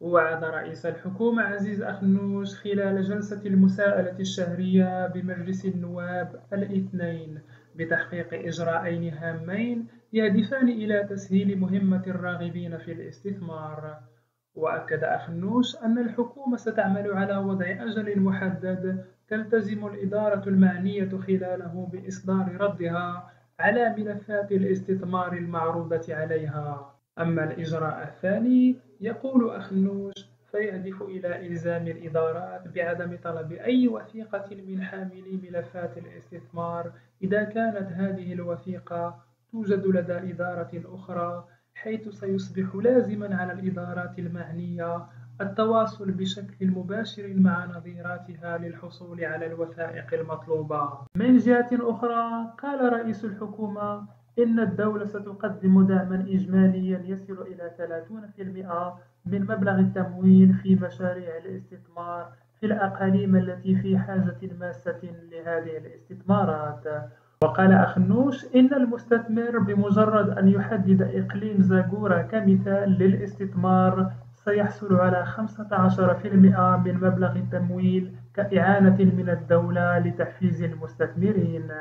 وعد رئيس الحكومة عزيز أخنوش خلال جلسة المساءلة الشهرية بمجلس النواب الاثنين بتحقيق إجراءين هامين يهدفان إلى تسهيل مهمة الراغبين في الاستثمار. وأكد أخنوش أن الحكومة ستعمل على وضع أجل محدد تلتزم الإدارة المعنية خلاله بإصدار ردها على ملفات الاستثمار المعروضة عليها. أما الإجراء الثاني يقول أخنوش فيهدف إلى إلزام الإدارات بعدم طلب أي وثيقة من حاملي ملفات الاستثمار إذا كانت هذه الوثيقة توجد لدى إدارة أخرى، حيث سيصبح لازمًا على الإدارات المعنية التواصل بشكل مباشر مع نظيراتها للحصول على الوثائق المطلوبة. من جهة أخرى، قال رئيس الحكومة إن الدولة ستقدم دعمًا إجماليًا يصل إلى 30% من مبلغ التمويل في مشاريع الاستثمار في الأقاليم التي في حاجة ماسة لهذه الاستثمارات. وقال أخنوش إن المستثمر بمجرد أن يحدد إقليم زاغورا كمثال للاستثمار سيحصل على 15% من مبلغ التمويل كإعانة من الدولة لتحفيز المستثمرين.